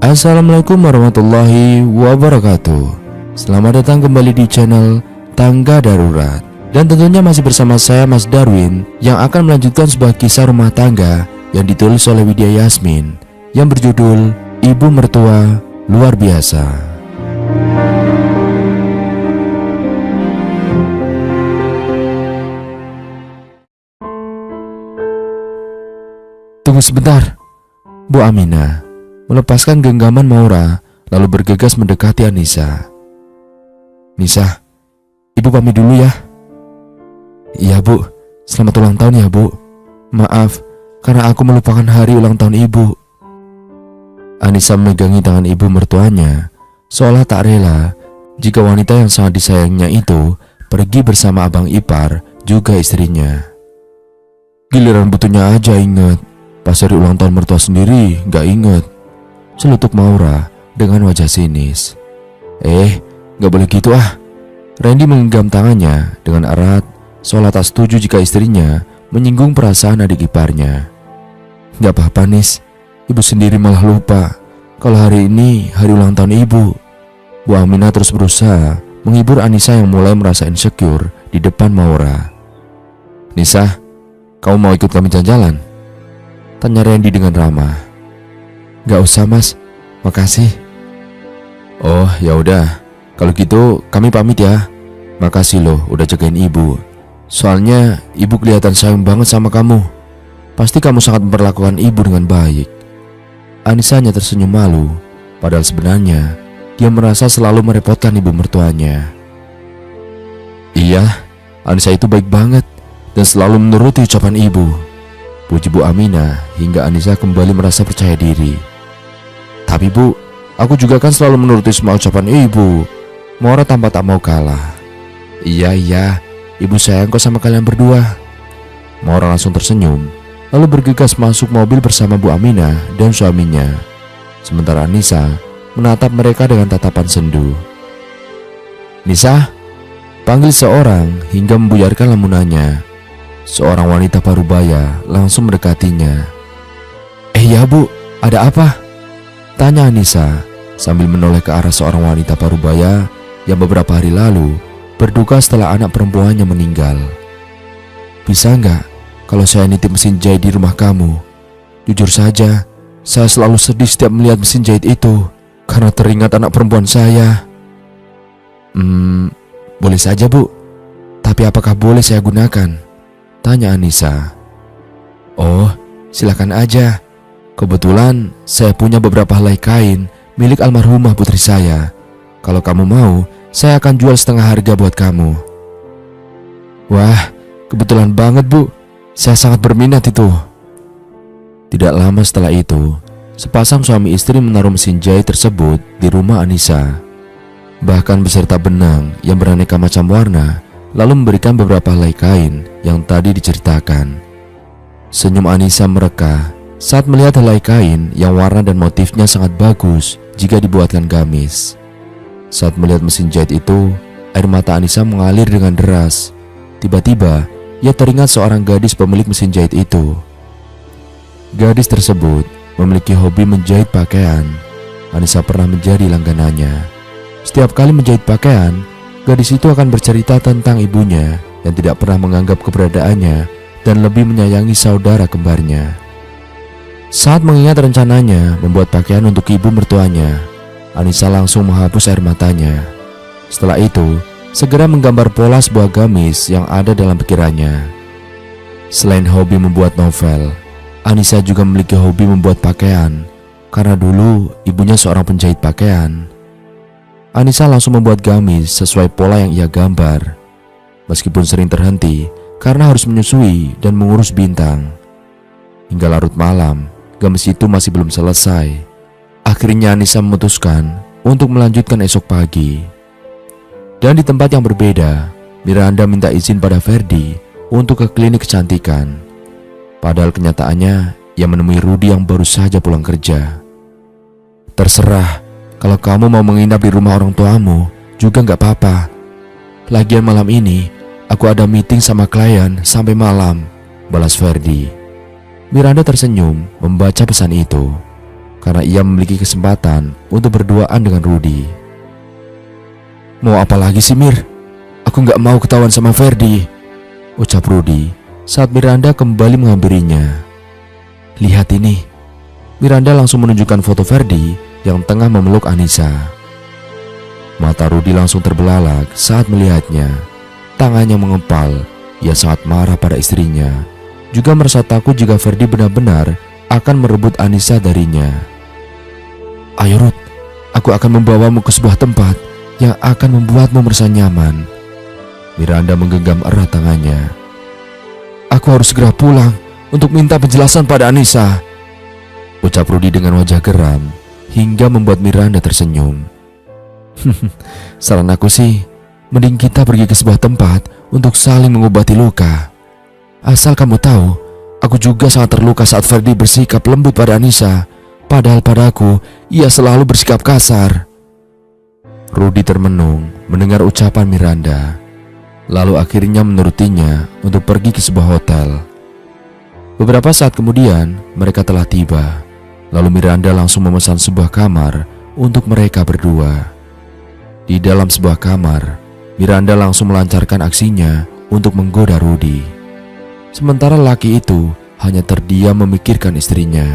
Assalamualaikum warahmatullahi wabarakatuh. Selamat datang kembali di channel Tangga Darurat. Dan tentunya masih bersama saya Mas Darwin, yang akan melanjutkan sebuah kisah rumah tangga yang ditulis oleh Widya Yasmin, yang berjudul Ibu Mertua Luar Biasa. Tunggu sebentar, Bu Aminah melepaskan genggaman Maura, lalu bergegas mendekati Anissa. Nisa, Ibu pamit dulu ya. Iya Bu, selamat ulang tahun ya Bu. Maaf, karena aku melupakan hari ulang tahun Ibu. Anissa memegangi tangan ibu mertuanya, seolah tak rela jika wanita yang sangat disayangnya itu pergi bersama abang ipar, juga istrinya. Giliran butuhnya aja inget, pas hari ulang tahun mertua sendiri gak inget, celutuk Maura dengan wajah sinis. Gak boleh gitu ah. Randy menggenggam tangannya dengan erat, seolah tak setuju jika istrinya menyinggung perasaan adik iparnya. Gak apa-apa Nis, Ibu sendiri malah lupa kalau hari ini hari ulang tahun Ibu. Bu Aminah terus berusaha menghibur Anissa yang mulai merasa insecure di depan Maura. Nisa, kamu mau ikut kami jalan-jalan? Tanya Randy dengan ramah. Gak usah Mas, makasih. Oh ya udah, kalau gitu kami pamit ya. Makasih loh udah jagain Ibu. Soalnya Ibu kelihatan sayang banget sama kamu. Pasti kamu sangat memperlakukan Ibu dengan baik. Anissa hanya tersenyum malu, padahal sebenarnya dia merasa selalu merepotkan ibu mertuanya. Iya, Anissa itu baik banget dan selalu menuruti ucapan ibu, puji Bu Aminah hingga Anissa kembali merasa percaya diri. Tapi Bu, aku juga kan selalu menuruti semua ucapan ibu. Maura tampak tak mau kalah. Iya, Ibu sayang kok sama kalian berdua. Maura langsung tersenyum, lalu bergegas masuk mobil bersama Bu Aminah dan suaminya. Sementara Anissa menatap mereka dengan tatapan sendu. Nisa, panggil seorang hingga membuyarkan lamunannya. Seorang wanita parubaya langsung mendekatinya. Ya Bu, ada apa? Tanya Anissa sambil menoleh ke arah seorang wanita parubaya yang beberapa hari lalu berduka setelah anak perempuannya meninggal. Bisa nggak kalau saya nitip mesin jahit di rumah kamu? Jujur saja, saya selalu sedih setiap melihat mesin jahit itu karena teringat anak perempuan saya. Boleh saja Bu, tapi apakah boleh saya gunakan? Tanya Anissa. Oh, silakan aja. Kebetulan saya punya beberapa helai kain milik almarhumah putri saya. Kalau kamu mau, saya akan jual setengah harga buat kamu. Wah, kebetulan banget Bu. Saya sangat berminat itu. Tidak lama setelah itu, sepasang suami istri menaruh mesin jahit tersebut di rumah Anissa. Bahkan beserta benang yang beraneka macam warna, lalu memberikan beberapa helai kain yang tadi diceritakan. Senyum Anissa mereka saat melihat helai kain yang warna dan motifnya sangat bagus jika dibuatkan gamis. Saat melihat mesin jahit itu, air mata Anissa mengalir dengan deras. Tiba-tiba, ia teringat seorang gadis pemilik mesin jahit itu. Gadis tersebut memiliki hobi menjahit pakaian. Anissa pernah menjadi langganannya. Setiap kali menjahit pakaian, gadis itu akan bercerita tentang ibunya yang tidak pernah menganggap keberadaannya dan lebih menyayangi saudara kembarnya. Saat mengingat rencananya membuat pakaian untuk ibu mertuanya, Anissa langsung menghapus air matanya. Setelah itu, segera menggambar pola sebuah gamis yang ada dalam pikirannya. Selain hobi membuat novel, Anissa juga memiliki hobi membuat pakaian karena dulu ibunya seorang penjahit pakaian. Anissa langsung membuat gamis sesuai pola yang ia gambar. Meskipun sering terhenti karena harus menyusui dan mengurus bintang. Hingga larut malam, gamis itu masih belum selesai. Akhirnya Anissa memutuskan untuk melanjutkan esok pagi. Dan di tempat yang berbeda, Miranda minta izin pada Ferdi untuk ke klinik kecantikan. Padahal kenyataannya ia menemui Rudy yang baru saja pulang kerja. Terserah, kalau kamu mau menginap di rumah orang tuamu juga gak apa-apa. Lagian malam ini aku ada meeting sama klien sampai malam, balas Ferdi. Miranda tersenyum membaca pesan itu. karena ia memiliki kesempatan untuk berduaan dengan Rudy. "Mau apa lagi sih, Mir? Aku gak mau ketahuan sama Ferdi," ucap Rudy saat Miranda kembali menghampirinya. "Lihat ini." Miranda langsung menunjukkan foto Ferdi yang tengah memeluk Anissa. Mata Rudy langsung terbelalak saat melihatnya. Tangannya mengepal. Ia sangat marah pada istrinya, juga merasa takut jika Ferdi benar-benar akan merebut Anissa darinya. "Ayo Ruth, aku akan membawamu ke sebuah tempat yang akan membuatmu merasa nyaman." Miranda menggenggam erat tangannya. "Aku harus segera pulang untuk minta penjelasan pada Anissa," ucap Rudy dengan wajah geram hingga membuat Miranda tersenyum. "Saran aku sih, mending kita pergi ke sebuah tempat untuk saling mengobati luka. Asal kamu tahu, aku juga sangat terluka saat Ferdi bersikap lembut pada Anissa, padahal padaku ia selalu bersikap kasar." Rudy termenung mendengar ucapan Miranda, lalu akhirnya menurutinya untuk pergi ke sebuah hotel. Beberapa saat kemudian mereka telah tiba. Lalu Miranda langsung memesan sebuah kamar untuk mereka berdua. Di dalam sebuah kamar, Miranda langsung melancarkan aksinya untuk menggoda Rudy. Sementara laki itu hanya terdiam memikirkan istrinya.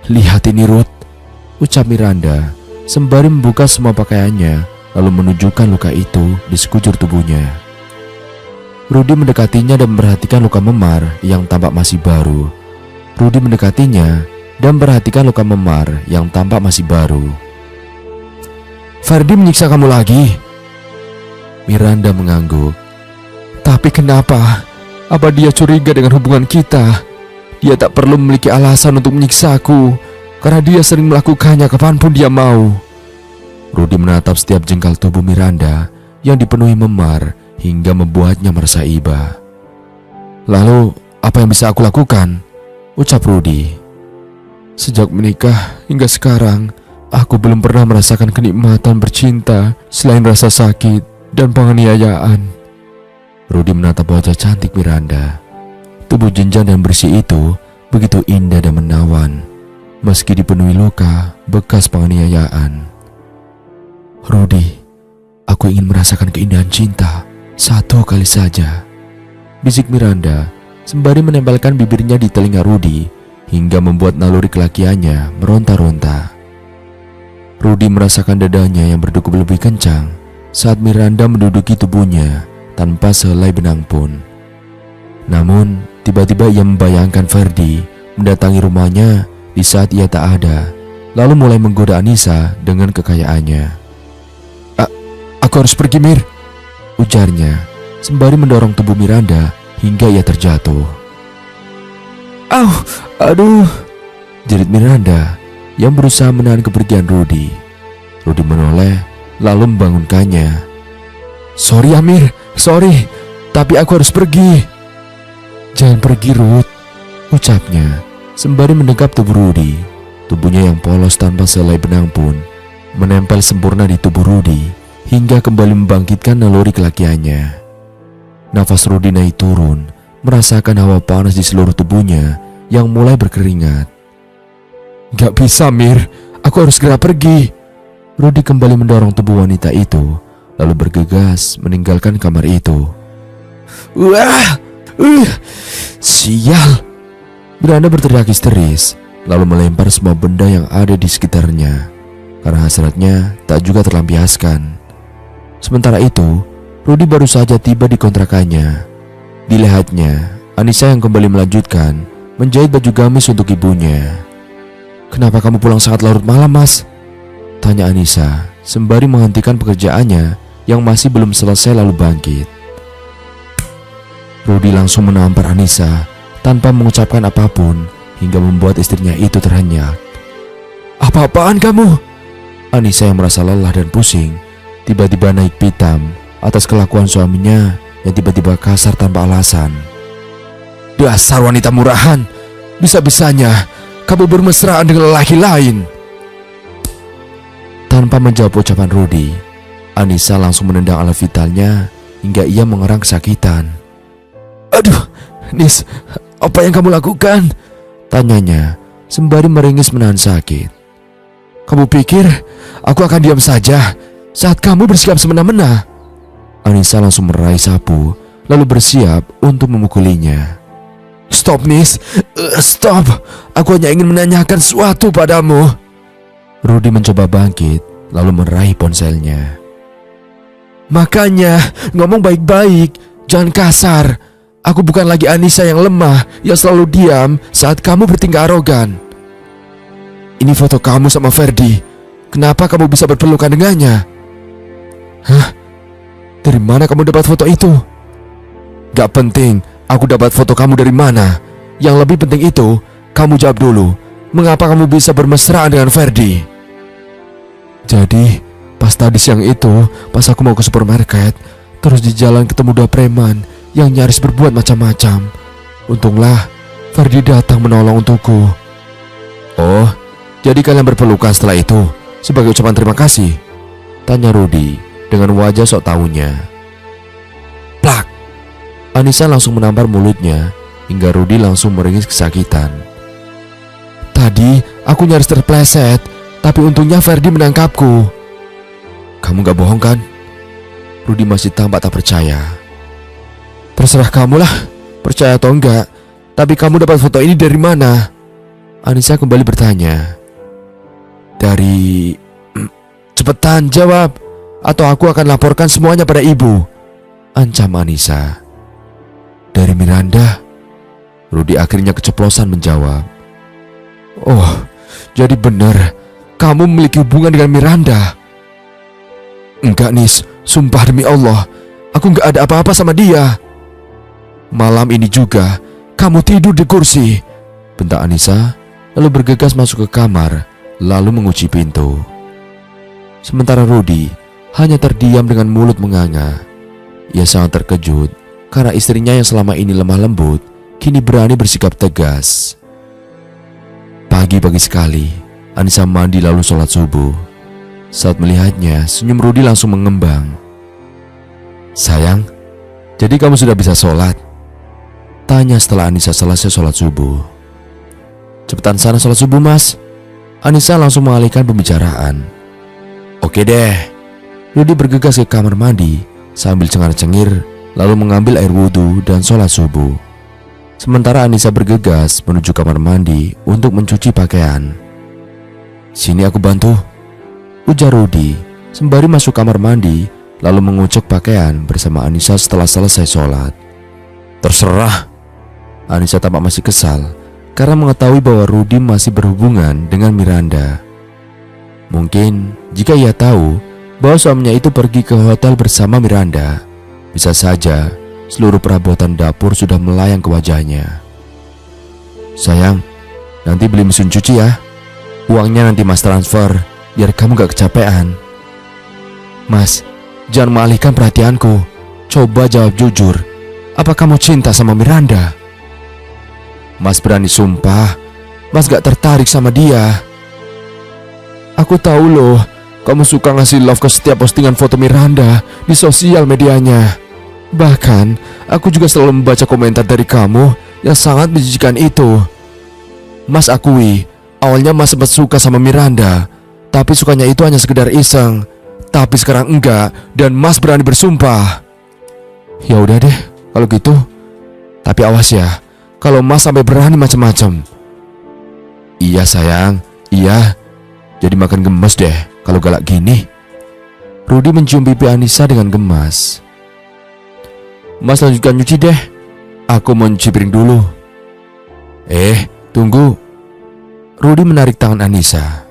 "Lihat ini Ruth," ucap Miranda sembari membuka semua pakaiannya lalu menunjukkan luka itu di sekujur tubuhnya. Rudy mendekatinya dan memperhatikan luka memar yang tampak masih baru. Rudy mendekatinya dan perhatikan luka memar yang tampak masih baru. "Ferdi menyiksa kamu lagi?" Miranda mengangguk. "Tapi kenapa? Apa dia curiga dengan hubungan kita? Dia tak perlu memiliki alasan untuk menyiksaku, karena dia sering melakukannya kapanpun dia mau." Rudy menatap setiap jengkal tubuh Miranda yang dipenuhi memar hingga membuatnya merasa iba. "Lalu, apa yang bisa aku lakukan?" ucap Rudy. "Sejak menikah hingga sekarang, aku belum pernah merasakan kenikmatan bercinta selain rasa sakit dan penganiayaan." Rudy menatap wajah cantik Miranda. Tubuh jenjang dan bersih itu begitu indah dan menawan, meski dipenuhi luka bekas penganiayaan. "Rudy, aku ingin merasakan keindahan cinta satu kali saja," bisik Miranda sembari menempelkan bibirnya di telinga Rudy hingga membuat naluri kelakiannya meronta-ronta. Rudy merasakan dadanya yang berdegup lebih kencang saat Miranda menduduki tubuhnya tanpa sehelai benang pun. Namun, tiba-tiba ia membayangkan Ferdi mendatangi rumahnya di saat ia tak ada, lalu mulai menggoda Anissa dengan kekayaannya. Aku harus pergi, Mir," ujarnya sembari mendorong tubuh Miranda hingga ia terjatuh. Aduh," jerit Miranda yang berusaha menahan kepergian Rudy. Rudy menoleh lalu membangunkannya. "Sorry Amir, sorry, tapi aku harus pergi." "Jangan pergi Ruth," ucapnya sembari mendekap tubuh Rudy. Tubuhnya yang polos tanpa selai benang pun menempel sempurna di tubuh Rudy hingga kembali membangkitkan naluri kelakiannya. Nafas Rudy naik turun, merasakan hawa panas di seluruh tubuhnya yang mulai berkeringat. "Gak bisa Mir, aku harus segera pergi." Rudy kembali mendorong tubuh wanita itu, lalu bergegas meninggalkan kamar itu. Sial!" Miranda berteriak histeris, lalu melempar semua benda yang ada di sekitarnya, karena hasratnya tak juga terlampiaskan. Sementara itu, Rudy baru saja tiba di kontrakannya. Dilihatnya, Anissa yang kembali melanjutkan menjahit baju gamis untuk ibunya. "Kenapa kamu pulang sangat larut malam, Mas?" tanya Anissa sembari menghentikan pekerjaannya yang masih belum selesai lalu bangkit. Rudy langsung menampar Anissa tanpa mengucapkan apapun hingga membuat istrinya itu terhenyak. "Apa-apaan kamu?" Anissa yang merasa lelah dan pusing tiba-tiba naik pitam atas kelakuan suaminya yang tiba-tiba kasar tanpa alasan. "Dasar wanita murahan, bisa-bisanya kamu bermesraan dengan lelaki lain." Tanpa menjawab ucapan Rudy, Anissa langsung menendang alat vitalnya hingga ia mengerang kesakitan. "Aduh, Nis, apa yang kamu lakukan?" tanyanya sembari meringis menahan sakit. "Kamu pikir aku akan diam saja saat kamu bersikap semena-mena?" Anissa langsung meraih sapu lalu bersiap untuk memukulinya. "Stop, Nis, stop. Aku hanya ingin menanyakan sesuatu padamu." Rudy mencoba bangkit lalu meraih ponselnya. "Makanya ngomong baik-baik, jangan kasar. Aku bukan lagi Anissa yang lemah yang selalu diam saat kamu bertingkah arogan. Ini foto kamu sama Ferdi. Kenapa kamu bisa berpelukan dengannya?" "Hah? Dari mana kamu dapat foto itu?" "Gak penting aku dapat foto kamu dari mana. Yang lebih penting itu, kamu jawab dulu. Mengapa kamu bisa bermesraan dengan Ferdi?" "Jadi, pas tadi siang itu, pas aku mau ke supermarket, terus di jalan ketemu dua preman yang nyaris berbuat macam-macam. Untunglah, Ferdi datang menolong untukku." "Oh, jadi kalian berpelukan setelah itu sebagai ucapan terima kasih?" tanya Rudy dengan wajah sok tahunya. Plak! Anissa langsung menampar mulutnya hingga Rudy langsung meringis kesakitan. "Tadi aku nyaris terpleset, tapi untungnya Ferdi menangkapku." "Kamu gak bohong kan?" Rudy masih tampak tak percaya. "Terserah kamu lah, percaya atau enggak. Tapi kamu dapat foto ini dari mana?" Anissa kembali bertanya. Cepetan jawab, atau aku akan laporkan semuanya pada ibu," ancam Anissa. "Dari Miranda." Rudy akhirnya keceplosan menjawab. "Oh, jadi benar kamu memiliki hubungan dengan Miranda?" "Enggak, Nis, sumpah demi Allah, aku enggak ada apa-apa sama dia." "Malam ini juga kamu tidur di kursi," bentak Anissa lalu bergegas masuk ke kamar lalu mengunci pintu. Sementara Rudy hanya terdiam dengan mulut menganga. Ia sangat terkejut karena istrinya yang selama ini lemah lembut kini berani bersikap tegas. Pagi-pagi sekali, Anissa mandi lalu sholat subuh. Saat melihatnya, senyum Rudy langsung mengembang. "Sayang, jadi kamu sudah bisa sholat?" tanya setelah Anissa selesai sholat subuh. "Cepetan sana sholat subuh, Mas." Anissa langsung mengalihkan pembicaraan. "Oke deh." Rudy bergegas ke kamar mandi sambil cengar-cengir lalu mengambil air wudhu dan sholat subuh. Sementara Anissa bergegas menuju kamar mandi untuk mencuci pakaian. "Sini aku bantu," ujar Rudy sembari masuk kamar mandi lalu mengucek pakaian bersama Anissa setelah selesai sholat. "Terserah." Anissa tampak masih kesal karena mengetahui bahwa Rudy masih berhubungan dengan Miranda. Mungkin jika ia tahu bahwa suaminya itu pergi ke hotel bersama Miranda, bisa saja seluruh perabotan dapur sudah melayang ke wajahnya. "Sayang, nanti beli mesin cuci ya. Uangnya nanti Mas transfer biar kamu gak kecapean." "Mas, jangan mengalihkan perhatianku. Coba jawab jujur, apa kamu cinta sama Miranda?" "Mas berani sumpah, Mas gak tertarik sama dia." "Aku tahu loh, kamu suka ngasih love ke setiap postingan foto Miranda di sosial medianya. Bahkan, aku juga selalu membaca komentar dari kamu yang sangat menjijikan itu. Mas akui, awalnya Mas sempat suka sama Miranda, tapi sukanya itu hanya sekedar iseng. Tapi sekarang enggak, dan Mas berani bersumpah." "Ya udah deh, kalau gitu. Tapi awas ya, kalau Mas sampai berani macam-macam." "Iya sayang, iya. Jadi makan gemes deh kalau galak gini." Rudy mencium pipi Anissa dengan gemas. "Mas lanjutkan nyuci deh. Aku mau nyuci piring dulu." Tunggu." Rudy menarik tangan Anissa.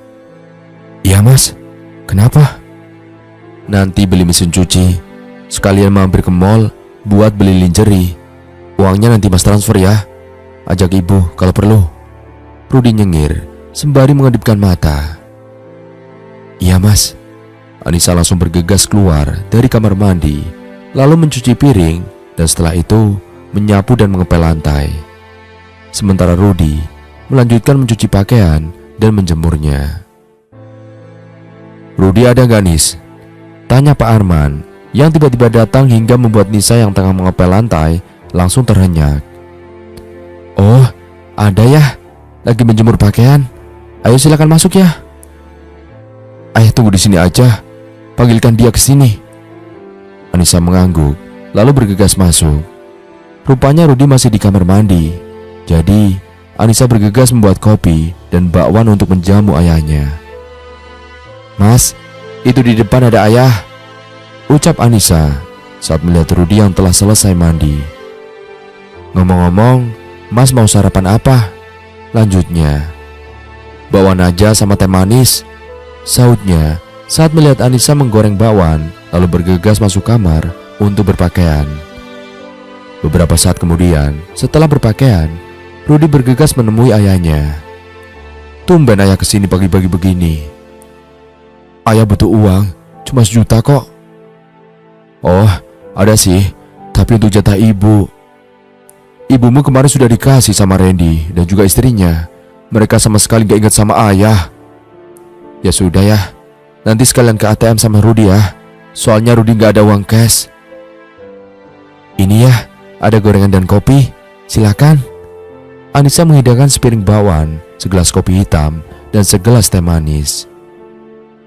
"Iya Mas, kenapa?" "Nanti beli mesin cuci. Sekalian mampir ke mall buat beli lingerie. Uangnya nanti Mas transfer ya. Ajak ibu kalau perlu." Rudy nyengir sembari mengedipkan mata. "Iya Mas." Anissa langsung bergegas keluar dari kamar mandi lalu mencuci piring dan setelah itu menyapu dan mengepel lantai. Sementara Rudy melanjutkan mencuci pakaian dan menjemurnya. "Rudy ada gak Nis?" tanya Pak Arman yang tiba-tiba datang hingga membuat Nisa yang tengah mengepel lantai langsung terhenyak. "Oh, ada ya. lagi menjemur pakaian. Ayo silakan masuk ya. Ayah tunggu di sini aja. Panggilkan dia ke sini. Anissa mengangguk, lalu bergegas masuk. Rupanya Rudi masih di kamar mandi. Jadi Anissa bergegas membuat kopi dan bakwan untuk menjamu ayahnya. Mas, itu di depan ada ayah, ucap Anissa saat melihat Rudi yang telah selesai mandi. Ngomong-ngomong, Mas mau sarapan apa? Lanjutnya. Bakwan aja sama teh manis, sahutnya saat melihat Anissa menggoreng bakwan lalu bergegas masuk kamar untuk berpakaian. Beberapa saat kemudian, setelah berpakaian, Rudi bergegas menemui ayahnya. Tumben ayah kesini pagi-pagi begini. Ayah butuh uang, cuma 1 juta kok. Oh, ada sih, tapi untuk jatah ibu. Ibumu kemarin sudah dikasih sama Randy dan juga istrinya. Mereka sama sekali gak ingat sama ayah. Ya sudah ya, nanti sekalian ke ATM sama Rudi ya. Soalnya Rudi gak ada uang cash. Ini ya, ada gorengan dan kopi, silakan. Anissa menghidangkan sepiring bakwan, segelas kopi hitam, dan segelas teh manis.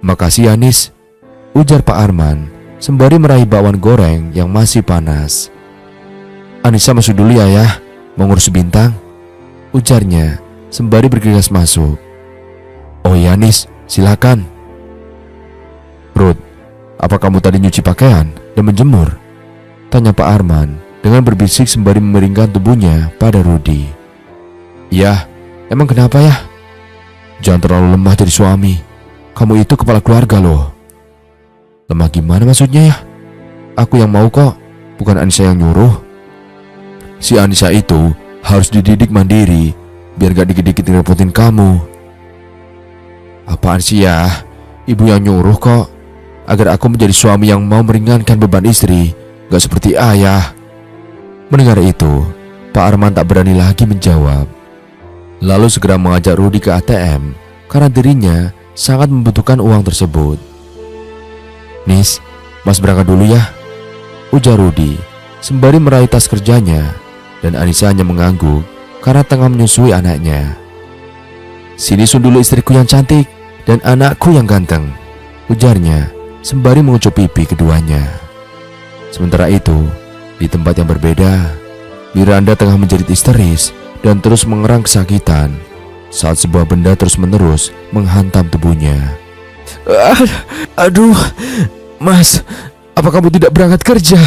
Makasih Anis, ujar Pak Arman sembari meraih bakwan goreng yang masih panas. Anissa masuk dulu ya, mau ngurus Bintang, ujarnya sembari bergegas masuk. Oh iya Anis, silakan. Ruth, apa kamu tadi nyuci pakaian dan menjemur? Tanya Pak Arman dengan berbisik sembari memeringkan tubuhnya pada Rudi. Ya, emang kenapa ya? Jangan terlalu lemah jadi suami. Kamu itu kepala keluarga loh. Lemah gimana maksudnya ya? Aku yang mau kok, bukan Anissa yang nyuruh. Si Anissa itu harus dididik mandiri, biar gak dikit-dikit ngerepotin kamu. Apaan sih ya? Ibu yang nyuruh kok, agar aku menjadi suami yang mau meringankan beban istri, gak seperti ayah. Mendengar itu, Pak Arman tak berani lagi menjawab. Lalu segera mengajak Rudi ke ATM karena dirinya sangat membutuhkan uang tersebut. Nis, Mas berangkat dulu ya, ujar Rudi sembari meraih tas kerjanya, dan Anissa hanya mengangguk karena tengah menyusui anaknya. Sini sun dulu istriku yang cantik dan anakku yang ganteng, ujarnya sembari mengucup pipi keduanya. Sementara itu, di tempat yang berbeda, Miranda tengah menjerit histeris dan terus mengerang kesakitan saat sebuah benda terus-menerus menghantam tubuhnya. Aduh, Mas, apa kamu tidak berangkat kerja?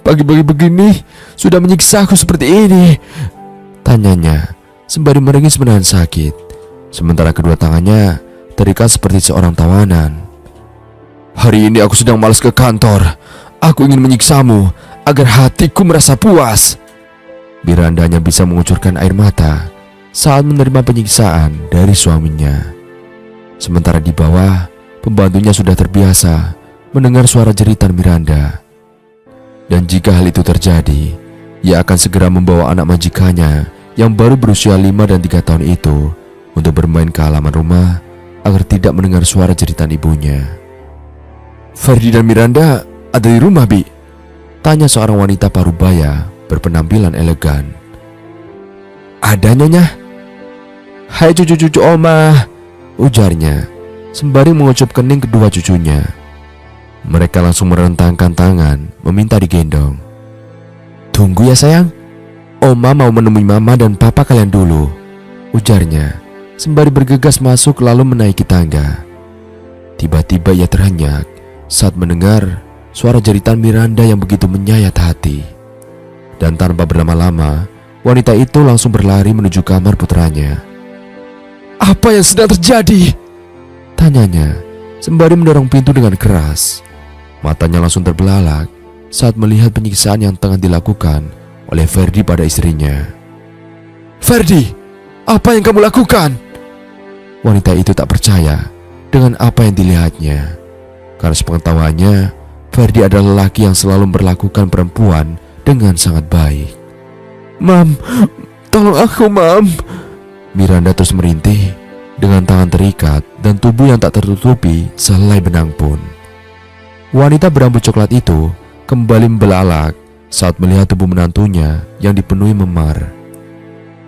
Pagi-pagi begini sudah menyiksa aku seperti ini, tanyanya sembari meringis menahan sakit, sementara kedua tangannya terikat seperti seorang tawanan. Hari ini aku sedang malas ke kantor. Aku ingin menyiksamu agar hatiku merasa puas. Miranda hanya bisa mengucurkan air mata saat menerima penyiksaan dari suaminya. Sementara di bawah, pembantunya sudah terbiasa mendengar suara jeritan Miranda. Dan jika hal itu terjadi, ia akan segera membawa anak majikannya yang baru berusia 5 dan 3 tahun itu untuk bermain ke halaman rumah agar tidak mendengar suara jeritan ibunya. Ferdi dan Miranda ada di rumah, Bi? Tanya seorang wanita parubaya berpenampilan elegan. Ada, Nyonya. Hai cucu-cucu Oma, ujarnya sembari mengucup kening kedua cucunya. Mereka langsung merentangkan tangan meminta digendong. Tunggu ya sayang, Oma mau menemui Mama dan Papa kalian dulu, ujarnya sembari bergegas masuk lalu menaiki tangga. Tiba-tiba ia terhenyak saat mendengar suara jeritan Miranda yang begitu menyayat hati. Dan tanpa berlama-lama, wanita itu langsung berlari menuju kamar putranya. Apa yang sedang terjadi? Tanyanya sembari mendorong pintu dengan keras. Matanya langsung terbelalak saat melihat penyiksaan yang tengah dilakukan oleh Ferdi pada istrinya. Ferdi, apa yang kamu lakukan? Wanita itu tak percaya dengan apa yang dilihatnya. Karena sepengetahuannya, Ferdi adalah lelaki yang selalu memperlakukan perempuan dengan sangat baik. Mam, tolong aku, Mam. Miranda terus merintih dengan tangan terikat dan tubuh yang tak tertutupi sehelai benang pun. Wanita berambut coklat itu kembali membelalak saat melihat tubuh menantunya yang dipenuhi memar.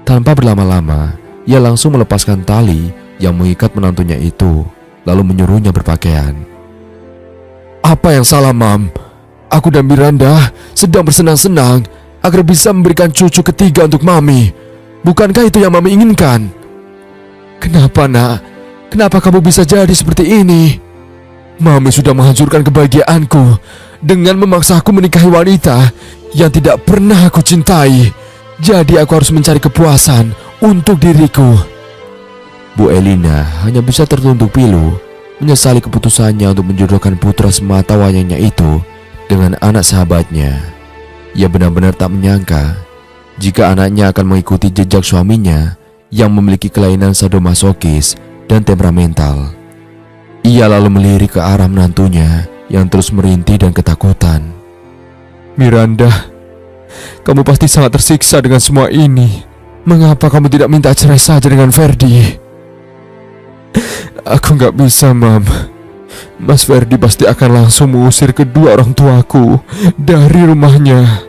Tanpa berlama-lama, ia langsung melepaskan tali yang mengikat menantunya itu, lalu menyuruhnya berpakaian. "Apa yang salah, Mam? Aku dan Miranda sedang bersenang-senang agar bisa memberikan cucu ketiga untuk Mami. Bukankah itu yang Mami inginkan?" "Kenapa, Nak? Kenapa kamu bisa jadi seperti ini? Mami sudah menghancurkan kebahagiaanku dengan memaksaku menikahi wanita yang tidak pernah aku cintai. Jadi aku harus mencari kepuasan untuk diriku." Bu Elina hanya bisa tertunduk pilu, menyesali keputusannya untuk menjodohkan putra semata wayangnya itu dengan anak sahabatnya. Ia benar-benar tak menyangka jika anaknya akan mengikuti jejak suaminya yang memiliki kelainan sadomasokis dan temperamental. Ia lalu melirik ke arah menantunya yang terus merintih dan ketakutan. "Miranda, kamu pasti sangat tersiksa dengan semua ini. Mengapa kamu tidak minta cerai saja dengan Ferdi?" "Aku gak bisa, Mam. Mas Ferdi pasti akan langsung mengusir kedua orang tuaku dari rumahnya,"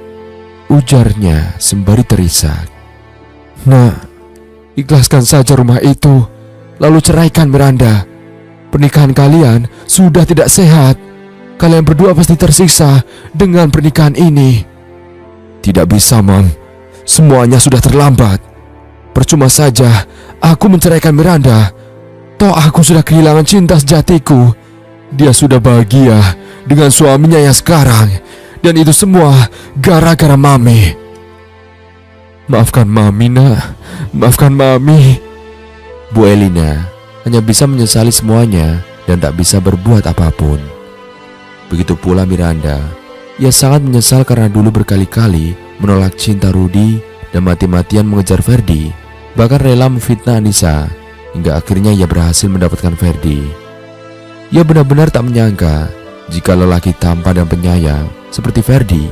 ujarnya sembari terisak. "Nah, ikhlaskan saja rumah itu, lalu ceraikan Miranda. Pernikahan kalian sudah tidak sehat. Kalian berdua pasti tersiksa dengan pernikahan ini." "Tidak bisa, Mam. Semuanya sudah terlambat. Percuma saja aku menceraikan Miranda. Toh aku sudah kehilangan cinta sejatiku. Dia sudah bahagia dengan suaminya yang sekarang. Dan itu semua gara-gara Mami." "Maafkan Mami, Nak. Maafkan Mami." Bu Elina hanya bisa menyesali semuanya dan tak bisa berbuat apapun. Begitu pula Miranda. Ia sangat menyesal karena dulu berkali-kali menolak cinta Rudy dan mati-matian mengejar Ferdi, bahkan rela memfitnah Anissa hingga akhirnya ia berhasil mendapatkan Ferdi. Ia benar-benar tak menyangka jika lelaki tampan dan penyayang seperti Ferdi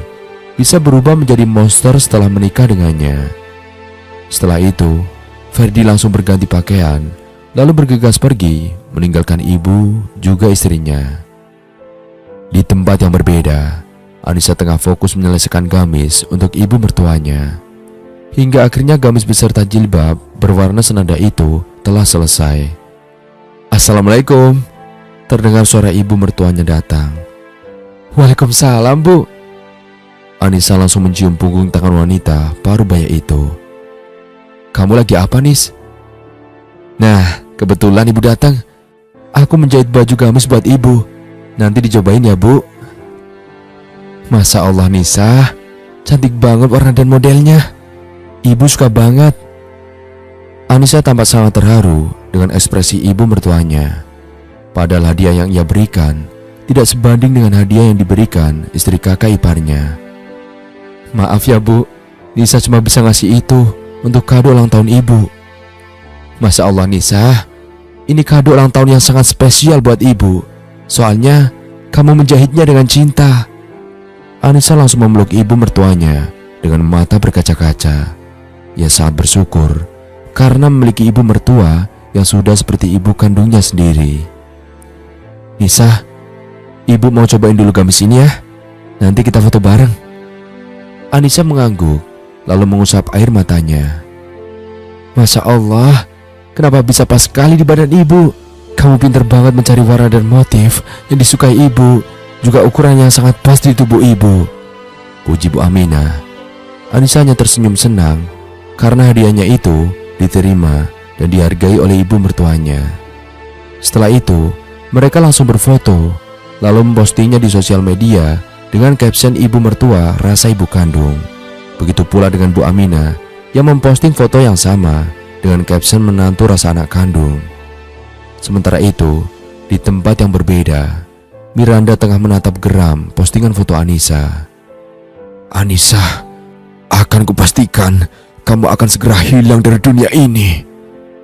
bisa berubah menjadi monster setelah menikah dengannya. Setelah itu, Ferdi langsung berganti pakaian lalu bergegas pergi meninggalkan ibu juga istrinya. Di tempat yang berbeda, Anissa tengah fokus menyelesaikan gamis untuk ibu mertuanya. Hingga akhirnya gamis beserta jilbab berwarna senada itu telah selesai. "Assalamualaikum," terdengar suara ibu mertuanya datang. "Waalaikumsalam, Bu." Anissa langsung mencium punggung tangan wanita parubaya itu. "Kamu lagi apa, Nis?" "Nah, kebetulan ibu datang. Aku menjahit baju gamis buat ibu. Nanti dicobain ya, Bu." "Masya Allah, Nisa, cantik banget warna dan modelnya. Ibu suka banget." Anissa tampak sangat terharu dengan ekspresi ibu mertuanya. Padahal hadiah yang ia berikan tidak sebanding dengan hadiah yang diberikan istri kakak iparnya. "Maaf ya, Bu, Nisa cuma bisa ngasih itu untuk kado ulang tahun ibu." "Masya Allah, Nisa, ini kado ulang tahun yang sangat spesial buat ibu. Soalnya kamu menjahitnya dengan cinta." Anissa langsung memeluk ibu mertuanya dengan mata berkaca-kaca. Ia sangat bersyukur karena memiliki ibu mertua yang sudah seperti ibu kandungnya sendiri. "Nisa, ibu mau cobain dulu gamis ini ya. Nanti kita foto bareng." Anissa mengangguk lalu mengusap air matanya. "Masya Allah, kenapa bisa pas sekali di badan ibu? Kamu pintar banget mencari warna dan motif yang disukai ibu, juga ukuran yang sangat pas di tubuh ibu," puji Bu Aminah. Anissa hanya tersenyum senang karena hadiahnya itu diterima dan dihargai oleh ibu mertuanya. Setelah itu, mereka langsung berfoto lalu mempostingnya di sosial media dengan caption ibu mertua rasa ibu kandung. Begitu pula dengan Bu Aminah yang memposting foto yang sama dengan caption menantu rasa anak kandung. Sementara itu, di tempat yang berbeda, Miranda tengah menatap geram postingan foto Anissa. "Anissa, akan kupastikan kamu akan segera hilang dari dunia ini,"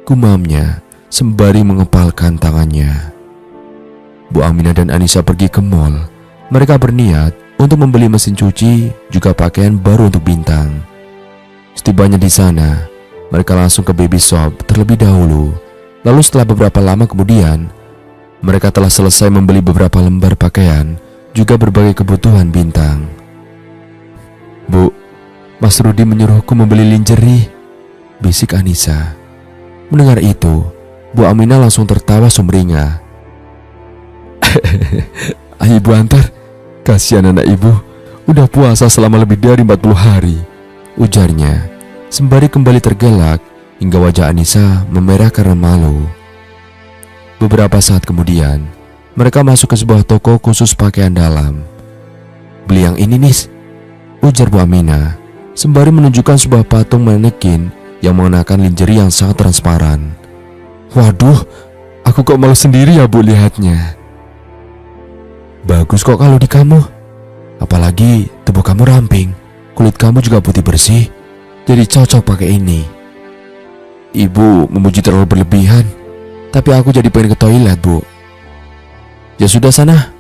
gumamnya sembari mengepalkan tangannya. Bu Aminah dan Anissa pergi ke mall. Mereka berniat untuk membeli mesin cuci juga pakaian baru untuk Bintang. Setibanya di sana, mereka langsung ke baby shop terlebih dahulu. Lalu setelah beberapa lama kemudian, mereka telah selesai membeli beberapa lembar pakaian juga berbagai kebutuhan Bintang. "Bu, Mas Rudi menyuruhku membeli lingerie," bisik Anissa. Mendengar itu, Bu Aminah langsung tertawa sumringah. Ayo ibu antar, kasihan anak ibu, udah puasa selama lebih dari 40 hari, ujarnya sembari kembali tergelak hingga wajah Anissa memerah karena malu. Beberapa saat kemudian, mereka masuk ke sebuah toko khusus pakaian dalam. Beli yang ini nis, ujar Bu Aminah sembari menunjukkan sebuah patung manekin yang mengenakan lingerie yang sangat transparan. Waduh, aku kok malu sendiri ya bu lihatnya. Bagus kok kalau di kamu, apalagi tubuh kamu ramping, kulit kamu juga putih bersih, jadi cocok pakai ini. Ibu memuji terlalu berlebihan, tapi aku jadi pengen ke toilet bu. Ya sudah sana,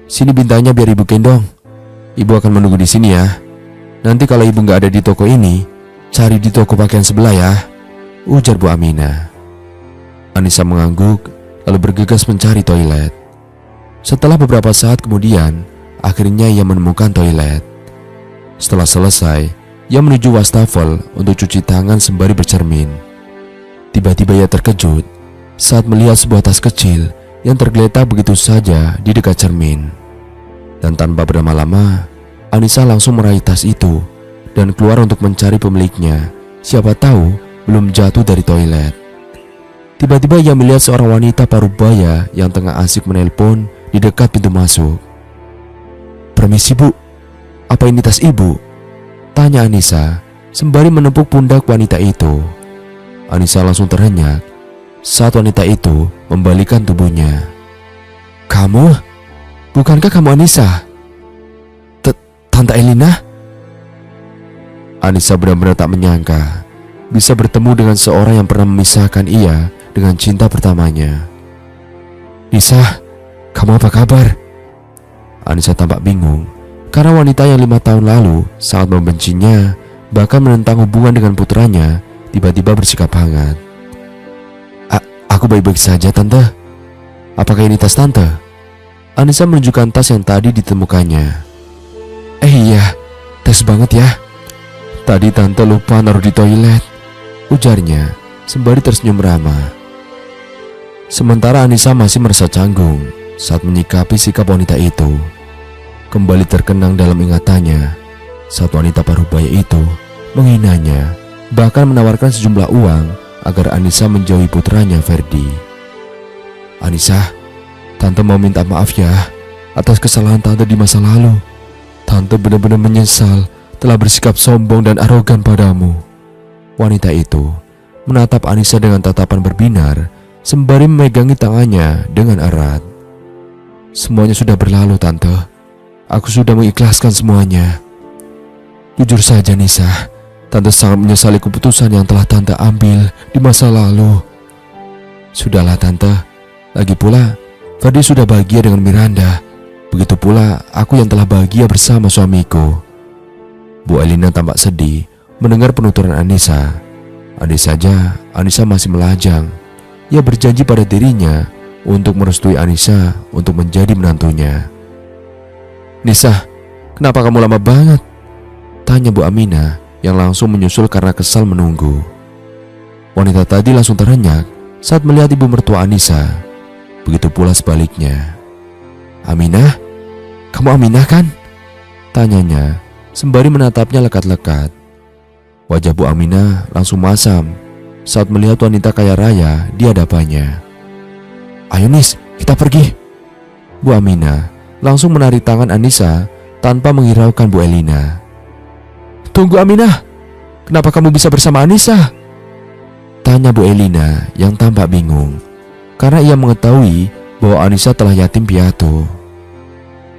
sini bintangnya biar ibu gendong. Ibu akan menunggu di sini ya. Nanti kalau ibu nggak ada di toko ini, cari di toko pakaian sebelah ya, ujar Bu Aminah. Anissa mengangguk lalu bergegas mencari toilet. Setelah beberapa saat kemudian, akhirnya ia menemukan toilet. Setelah selesai, ia menuju wastafel untuk cuci tangan sembari bercermin. Tiba-tiba ia terkejut saat melihat sebuah tas kecil yang tergeletak begitu saja di dekat cermin. Dan tanpa berlama-lama, Anissa langsung meraih tas itu dan keluar untuk mencari pemiliknya. Siapa tahu belum jatuh dari toilet. Tiba-tiba ia melihat seorang wanita parubaya yang tengah asik menelpon di dekat pintu masuk. Permisi bu, apa ini tas ibu? Tanya Anissa sembari menepuk pundak wanita itu. Anissa langsung terhenyak saat wanita itu membalikkan tubuhnya. Kamu? Bukankah kamu Anissa? Tante Elina? Anissa benar-benar tak menyangka bisa bertemu dengan seorang yang pernah memisahkan ia dengan cinta pertamanya. Nisa, kamu apa kabar? Anissa tampak bingung karena wanita yang 5 tahun lalu sangat membencinya, bahkan menentang hubungan dengan putranya, tiba-tiba bersikap hangat. Aku baik-baik saja tante. Apakah ini tas tante? Anissa menunjukkan tas yang tadi ditemukannya. Iya, tes banget ya. Tadi tante lupa naruh di toilet, ujarnya sembari tersenyum ramah. Sementara Anissa masih merasa canggung saat menyikapi sikap wanita itu. Kembali terkenang dalam ingatannya saat wanita parubaya itu menghinanya, bahkan menawarkan sejumlah uang agar Anissa menjauhi putranya Ferdi. Anissa, tante mau minta maaf ya atas kesalahan tante di masa lalu. Tante benar-benar menyesal telah bersikap sombong dan arogan padamu. Wanita itu menatap Anissa dengan tatapan berbinar sembari memegangi tangannya dengan erat. Semuanya sudah berlalu tante. Aku sudah mengikhlaskan semuanya. Jujur saja Nisa, tante sangat menyesali keputusan yang telah tante ambil di masa lalu. Sudahlah tante, lagi pula Ferdi sudah bahagia dengan Miranda. Begitu pula aku yang telah bahagia bersama suamiku. Bu Elina tampak sedih mendengar penuturan Anissa. Andai saja Anissa masih melajang. Ia berjanji pada dirinya untuk merestui Anissa untuk menjadi menantunya. Nisa, kenapa kamu lama banget? Tanya Bu Aminah yang langsung menyusul karena kesal menunggu. Wanita tadi langsung terhenyak saat melihat ibu mertua Anissa. Begitu pula sebaliknya. Aminah? Kamu Aminah kan? Tanyanya sembari menatapnya lekat-lekat. Wajah Bu Aminah langsung masam saat melihat wanita kaya raya di hadapannya. Ayo Nis, kita pergi. Bu Aminah langsung menarik tangan Anissa tanpa menghiraukan Bu Elina. Tunggu Aminah, kenapa kamu bisa bersama Anissa? Tanya Bu Elina yang tampak bingung karena ia mengetahui bahwa Anissa telah yatim piatu.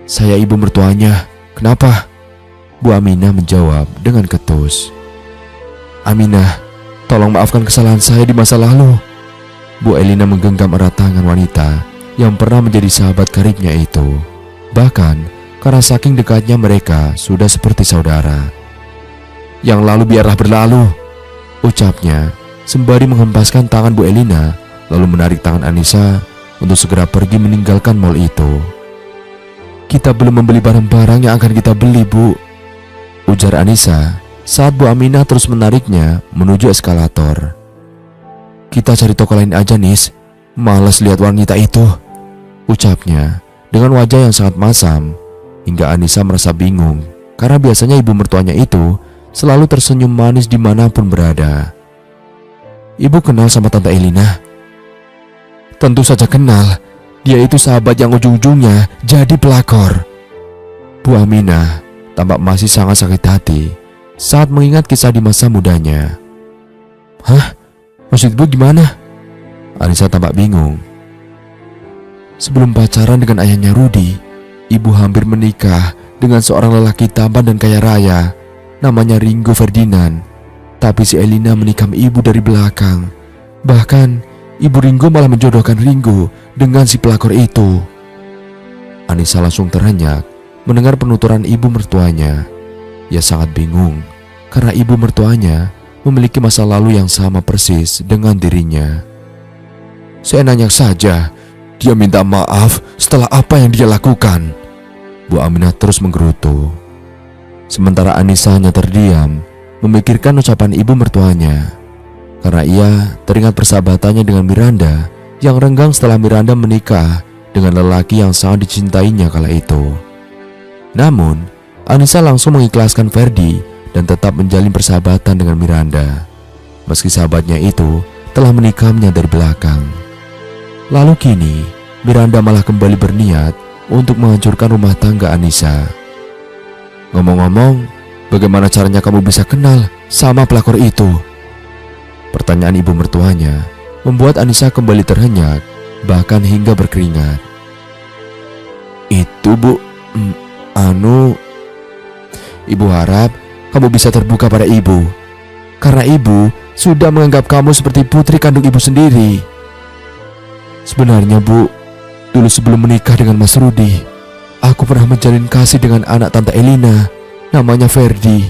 Saya ibu mertuanya, kenapa? Bu Aminah menjawab dengan ketus. Aminah, tolong maafkan kesalahan saya di masa lalu. Bu Elina menggenggam erat tangan wanita yang pernah menjadi sahabat karibnya itu. Bahkan karena saking dekatnya mereka sudah seperti saudara. Yang lalu biarlah berlalu, ucapnya sembari menghempaskan tangan Bu Elina lalu menarik tangan Anissa untuk segera pergi meninggalkan mal itu. Kita belum membeli barang-barang yang akan kita beli bu, ujar Anissa saat Bu Aminah terus menariknya menuju eskalator. Kita cari toko lain aja, Nis. Males lihat wanita itu, ucapnya dengan wajah yang sangat masam, hingga Anissa merasa bingung karena biasanya ibu mertuanya itu selalu tersenyum manis dimanapun berada. Ibu kenal sama Tante Elina? Tentu saja kenal. Dia itu sahabat yang ujung-ujungnya jadi pelakor. Bu Aminah tampak masih sangat sakit hati saat mengingat kisah di masa mudanya. Hah? Maksud ibu gimana? Anissa tampak bingung. Sebelum pacaran dengan ayahnya Rudi, ibu hampir menikah dengan seorang lelaki tampan dan kaya raya, namanya Ringo Ferdinand. Tapi si Elina menikam ibu dari belakang. Bahkan ibu Ringo malah menjodohkan Ringo dengan si pelakor itu. Anissa langsung terhenyak mendengar penuturan ibu mertuanya. Ia sangat bingung karena ibu mertuanya memiliki masa lalu yang sama persis dengan dirinya. Seenaknya saja dia minta maaf setelah apa yang dia lakukan. Bu Aminah terus menggerutu. Sementara Anissa hanya terdiam memikirkan ucapan ibu mertuanya, karena ia teringat persahabatannya dengan Miranda yang renggang setelah Miranda menikah dengan lelaki yang sangat dicintainya kala itu. Namun, Anissa langsung mengikhlaskan Ferdi dan tetap menjalin persahabatan dengan Miranda, meski sahabatnya itu telah menikamnya dari belakang. Lalu kini, Miranda malah kembali berniat untuk menghancurkan rumah tangga Anissa. Ngomong-ngomong, bagaimana caranya kamu bisa kenal sama pelakor itu? Pertanyaan ibu mertuanya membuat Anissa kembali terhenyak, bahkan hingga berkeringat. Itu Bu, Ibu harap kamu bisa terbuka pada ibu, karena ibu sudah menganggap kamu seperti putri kandung ibu sendiri. Sebenarnya Bu, dulu sebelum menikah dengan Mas Rudi, aku pernah menjalin kasih dengan anak Tante Elina, namanya Ferdi.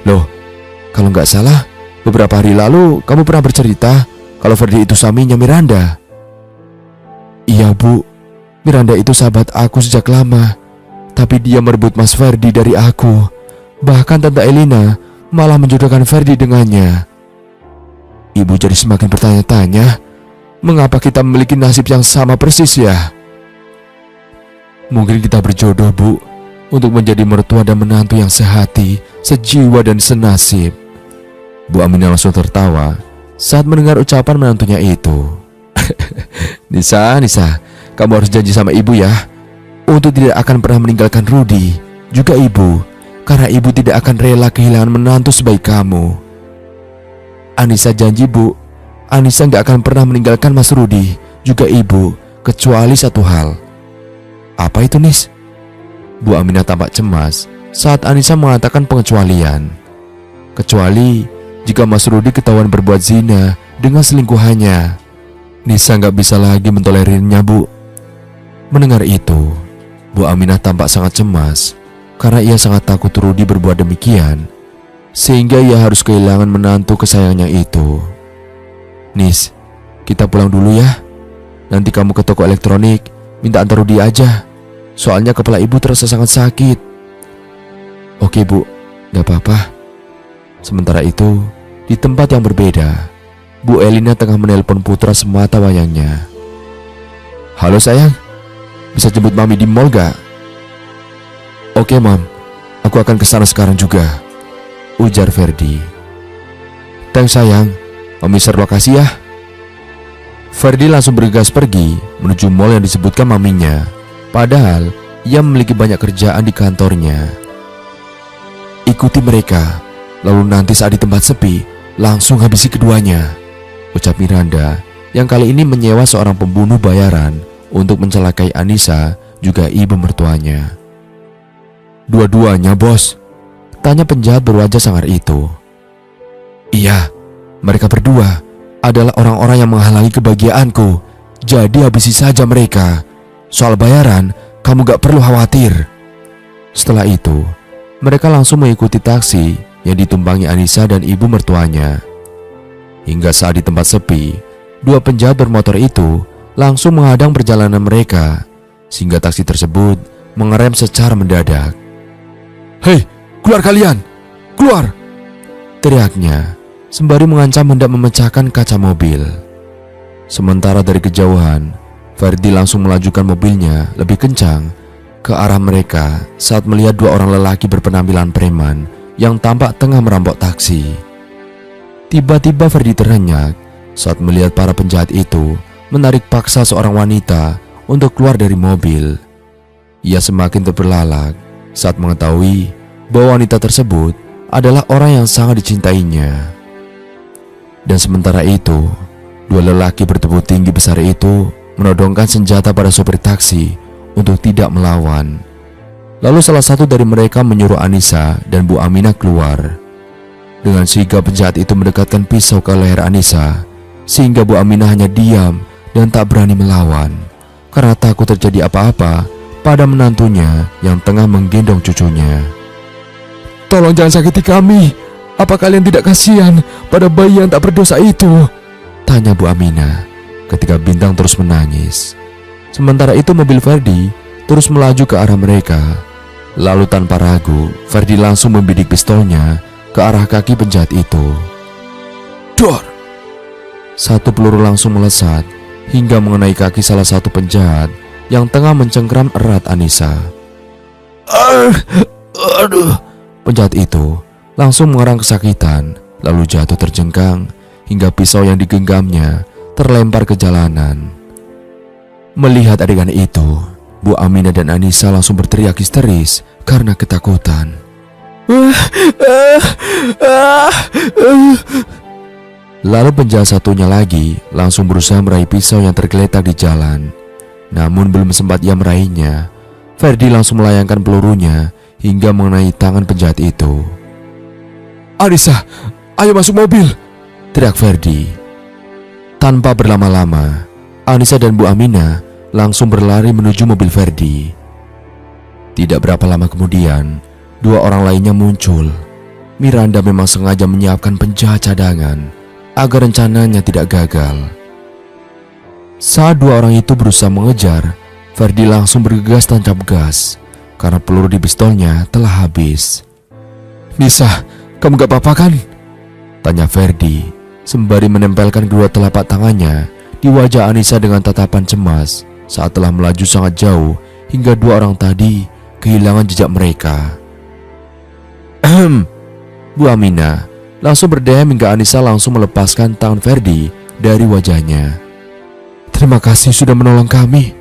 Loh, kalau nggak salah, beberapa hari lalu kamu pernah bercerita kalau Ferdi itu suaminya Miranda. Iya Bu, Miranda itu sahabat aku sejak lama, tapi dia merebut Mas Ferdi dari aku. Bahkan Tante Elina malah menjodohkan Ferdi dengannya. Ibu jadi semakin bertanya-tanya, mengapa kita memiliki nasib yang sama persis ya? Mungkin kita berjodoh Bu, untuk menjadi mertua dan menantu yang sehati, sejiwa dan senasib. Bu Aminah langsung tertawa saat mendengar ucapan menantunya itu. Nisa, kamu harus janji sama ibu ya, untuk tidak akan pernah meninggalkan Rudi, juga ibu, karena ibu tidak akan rela kehilangan menantu sebaik kamu. Anissa janji Bu, Anissa gak akan pernah meninggalkan Mas Rudi, juga ibu, kecuali satu hal. Apa itu Nis? Bu Aminah tampak cemas saat Anissa mengatakan pengecualian. Kecuali jika Mas Rudi ketahuan berbuat zina dengan selingkuhannya. Nisa gak bisa lagi mentolerirnya Bu. Mendengar itu, Bu Aminah tampak sangat cemas karena ia sangat takut Rudi berbuat demikian, sehingga ia harus kehilangan menantu kesayangannya itu. Nis, kita pulang dulu ya. Nanti kamu ke toko elektronik, minta antar Rudi aja. Soalnya kepala ibu terasa sangat sakit. Oke Bu, gak apa-apa. Sementara itu, di tempat yang berbeda, Bu Elina tengah menelpon putra semata wayangnya. Halo sayang, bisa jemput Mami di mall gak? Oke Mam, aku akan kesana sekarang juga, ujar Ferdi. Thanks sayang, Mami share lokasi ya. Ferdi langsung bergegas pergi menuju mall yang disebutkan maminya. Padahal ia memiliki banyak kerjaan di kantornya. Ikuti mereka, lalu nanti saat di tempat sepi, langsung habisi keduanya, ucap Miranda yang kali ini menyewa seorang pembunuh bayaran untuk mencelakai Anissa, juga ibu mertuanya. Dua-duanya bos? Tanya penjahat berwajah sangar itu. Iya, mereka berdua adalah orang-orang yang menghalangi kebahagiaanku. Jadi habisi saja mereka. Soal bayaran, kamu gak perlu khawatir. Setelah itu, mereka langsung mengikuti taksi yang ditumpangi Anissa dan ibu mertuanya. Hingga saat di tempat sepi, dua penjahat bermotor itu langsung menghadang perjalanan mereka, sehingga taksi tersebut mengerem secara mendadak. Hei, keluar kalian! Keluar! Teriaknya sembari mengancam hendak memecahkan kaca mobil. Sementara dari kejauhan, Ferdi langsung melajukan mobilnya lebih kencang ke arah mereka saat melihat dua orang lelaki berpenampilan preman yang tampak tengah merampok taksi. Tiba-tiba Ferdi terenyak saat melihat para penjahat itu menarik paksa seorang wanita untuk keluar dari mobil. Ia semakin terbelalak saat mengetahui bahwa wanita tersebut adalah orang yang sangat dicintainya. Dan sementara itu, dua lelaki bertubuh tinggi besar itu menodongkan senjata pada sopir taksi untuk tidak melawan. Lalu salah satu dari mereka menyuruh Anissa dan Bu Aminah keluar. Dengan sigap penjahat itu mendekatkan pisau ke leher Anissa, sehingga Bu Aminah hanya diam dan tak berani melawan karena takut terjadi apa-apa pada menantunya yang tengah menggendong cucunya. "Tolong jangan sakiti kami. Apa kalian tidak kasihan pada bayi yang tak berdosa itu?" tanya Bu Aminah ketika Bintang terus menangis. Sementara itu mobil Ferdi terus melaju ke arah mereka. Lalu tanpa ragu, Ferdi langsung membidik pistolnya ke arah kaki penjahat itu. Dor! Satu peluru langsung melesat hingga mengenai kaki salah satu penjahat yang tengah mencengkram erat Anissa. Aduh! Penjahat itu langsung mengerang kesakitan, lalu jatuh terjengkang hingga pisau yang digenggamnya terlempar ke jalanan. Melihat adegan itu, Bu Aminah dan Anissa langsung berteriak histeris karena ketakutan. Lalu penjahat satunya lagi langsung berusaha meraih pisau yang tergeletak di jalan. Namun belum sempat ia meraihnya, Ferdi langsung melayangkan pelurunya hingga mengenai tangan penjahat itu. "Anissa, ayo masuk mobil!" teriak Ferdi. Tanpa berlama-lama, Anissa dan Bu Aminah langsung berlari menuju mobil Ferdi. Tidak berapa lama kemudian, dua orang lainnya muncul. Miranda memang sengaja menyiapkan penjahat cadangan agar rencananya tidak gagal. Saat dua orang itu berusaha mengejar, Ferdi langsung bergegas tancap gas karena peluru di pistolnya telah habis. "Nisa, kamu gak apa-apa kan?" tanya Ferdi sembari menempelkan kedua telapak tangannya di wajah Anissa dengan tatapan cemas saat telah melaju sangat jauh hingga dua orang tadi kehilangan jejak mereka. Bu Aminah langsung berdeham hingga Anissa langsung melepaskan tangan Ferdi dari wajahnya. "Terima kasih sudah menolong kami."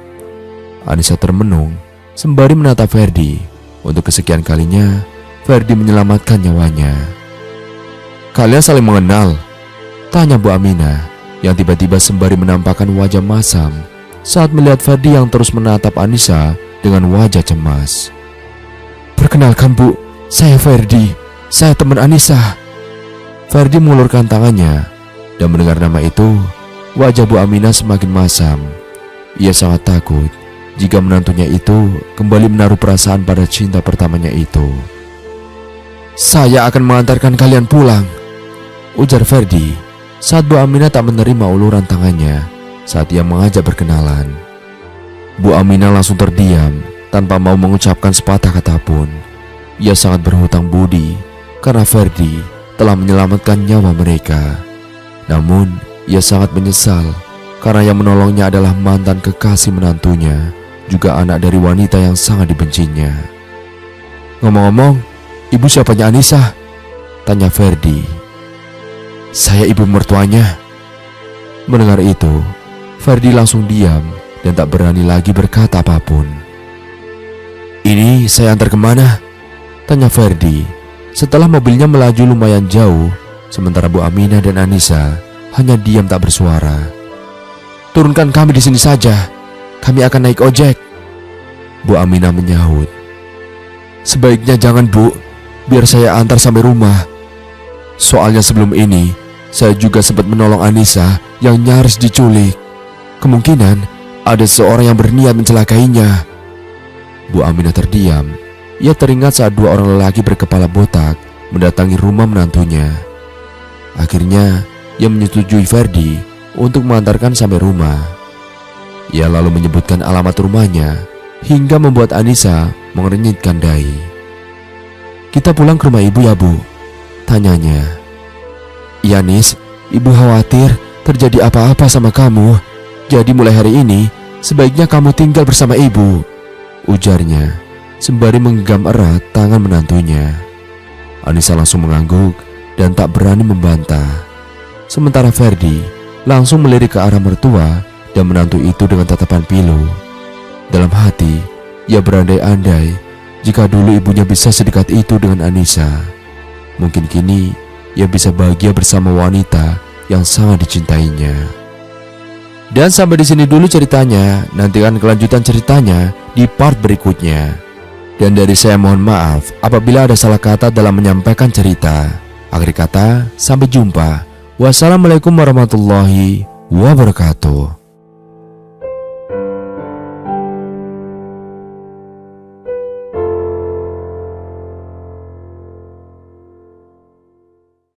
Anissa termenung sembari menatap Ferdi. Untuk kesekian kalinya, Ferdi menyelamatkan nyawanya. "Kalian saling mengenal?" tanya Bu Aminah yang tiba-tiba sembari menampakkan wajah masam saat melihat Ferdi yang terus menatap Anissa dengan wajah cemas. "Perkenalkan Bu, saya Ferdi, saya teman Anissa." Ferdi mengulurkan tangannya dan mendengar nama itu, wajah Bu Aminah semakin masam. Ia sangat takut jika menantunya itu kembali menaruh perasaan pada cinta pertamanya itu. "Saya akan mengantarkan kalian pulang," ujar Ferdi saat Bu Aminah tak menerima uluran tangannya saat ia mengajak berkenalan. Bu Aminah langsung terdiam tanpa mau mengucapkan sepatah kata pun. Ia sangat berhutang budi karena Ferdi telah menyelamatkan nyawa mereka. Namun ia sangat menyesal karena yang menolongnya adalah mantan kekasih menantunya, juga anak dari wanita yang sangat dibencinya. "Ngomong-ngomong, ibu siapanya Anissa?" tanya Ferdi. "Saya ibu mertuanya." Mendengar itu, Ferdi langsung diam dan tak berani lagi berkata apapun. "Ini saya antar kemana?" tanya Ferdi setelah mobilnya melaju lumayan jauh, sementara Bu Aminah dan Anissa hanya diam tak bersuara. "Turunkan kami di sini saja. Kami akan naik ojek." Bu Aminah menyahut. "Sebaiknya jangan, Bu. Biar saya antar sampai rumah. Soalnya sebelum ini, saya juga sempat menolong Anissa yang nyaris diculik. Kemungkinan ada seseorang yang berniat mencelakainya." Bu Aminah terdiam. Ia teringat saat dua orang lelaki berkepala botak mendatangi rumah menantunya. Akhirnya, ia menyetujui Ferdi untuk mengantarkan sampai rumah. Ia lalu menyebutkan alamat rumahnya hingga membuat Anissa mengernyitkan dahi. "Kita pulang ke rumah ibu ya, Bu?" tanyanya. Iya Nis, ibu khawatir terjadi apa-apa sama kamu. Jadi mulai hari ini sebaiknya kamu tinggal bersama ibu, ujarnya sembari menggenggam erat tangan menantunya. Anissa langsung mengangguk dan tak berani membantah. Sementara Ferdi langsung melirik ke arah mertua dan menantu itu dengan tatapan pilu. Dalam hati, ia berandai-andai jika dulu ibunya bisa sedekat itu dengan Anissa. Mungkin kini ia bisa bahagia bersama wanita yang sangat dicintainya. Dan sampai di sini dulu ceritanya. Nantikan kelanjutan ceritanya di part berikutnya. Dan dari saya mohon maaf apabila ada salah kata dalam menyampaikan cerita. Akhir kata, sampai jumpa. Wassalamualaikum warahmatullahi wabarakatuh.